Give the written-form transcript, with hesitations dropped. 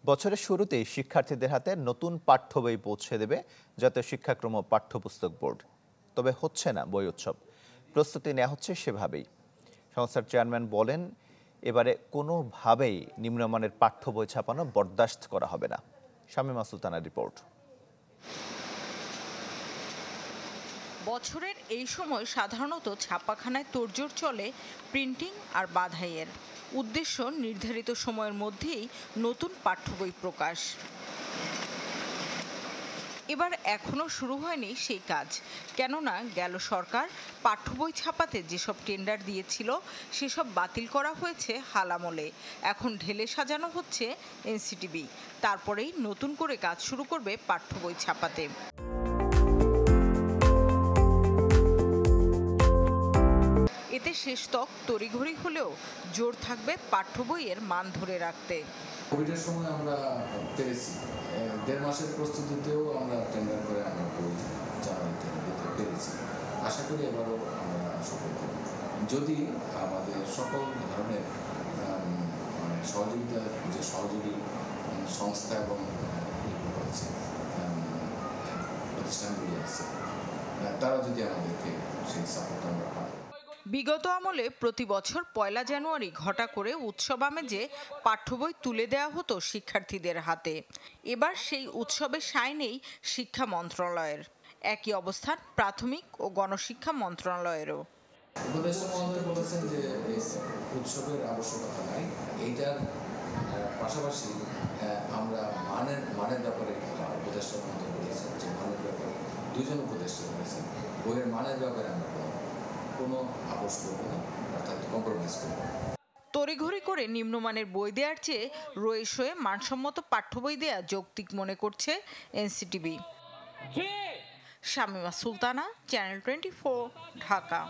বছরের শুরুতেই শিক্ষার্থীদের হাতে নতুন পাঠ্য বই পৌঁছে দেবে জাতীয় শিক্ষাক্রম ও পাঠ্যপুস্তক বোর্ড। তবে হচ্ছে না বই উৎসব। প্রস্তুতি নেওয়া হচ্ছে সেভাবেই। সংস্থার চেয়ারম্যান বলেন, এবারে কোনোভাবেই নিম্নমানের পাঠ্য বই ছাপানো বরদাস্ত করা হবে না। শামীমা সুলতানার রিপোর্ট। বছরের এই সময় সাধারণত ছাপাখানায় তোড়জোড় চলে প্রিন্টিং আর বাধাইয়ের। উদ্দেশ্য নির্ধারিত সময়ের মধ্যেই নতুন পাঠ্য বই প্রকাশ। এবার এখনো শুরু হয়নি সেই কাজ, কেননা গেল সরকার পাঠ্য বই ছাপাতে যেসব টেন্ডার দিয়েছিল সেসব বাতিল করা হয়েছে হালামলে। এখন ঢেলে সাজানো হচ্ছে এনসিটিবি, তারপরেই নতুন করে কাজ শুরু করবে পাঠ্য বই ছাপাতে। এতে শেষ তক তড়িঘড়ি হলেও জোর থাকবে পাঠ্য বইয়ের মান ধরে রাখতে। কোভিডের সময় আমরা পেরেছি, 1.5 মাসের প্রস্তুতিতেও আমরা টেন্ডার করে আমরা বই দিতে পেরেছি। আশা করি এবারও আমরা সফল হব, যদি আমাদের সকল ধরনের সহযোগিতা, যে সহযোগী সংস্থা এবং প্রতিষ্ঠানগুলি আছে তারা যদি আমাদেরকে সেই সাপোর্ট আমরা পাই। বিগত আমলে প্রতি বছর 1 জানুয়ারি ঘটা করে উৎসব আমেজে পাঠ্য বই তুলে দেওয়া হতো শিক্ষার্থীদের হাতে। এবার সেই উৎসবে সায় নেই শিক্ষা মন্ত্রণালয়ের। একই অবস্থান প্রাথমিক ও গণশিক্ষা মন্ত্রণালয়েরও। উপদেষ্টা মহোদয় বলেছেন যে উৎসবের আবশ্যকতা নাই, এইটার পাশাপাশি আমরা মানের ব্যাপারে উপদেষ্টা মহোদয় বলেছেন যে মানের ব্যাপারে দুজন উপদেষ্টা বলেছেন, বইয়ের মানের ব্যাপারে আমরা কোনো আপোষ করব না, অর্থাৎ কম্প্রোমাইজ করব না। তড়িঘড়ি করে নিম্নমানের বই দেওয়ার চেয়ে রয়ে সয়ে মানসম্মত পাঠ্য বই দেয়া যৌক্তিক মনে করছে এনসিটিবি। শামীমা সুলতানা, চ্যানেল 24, ঢাকা।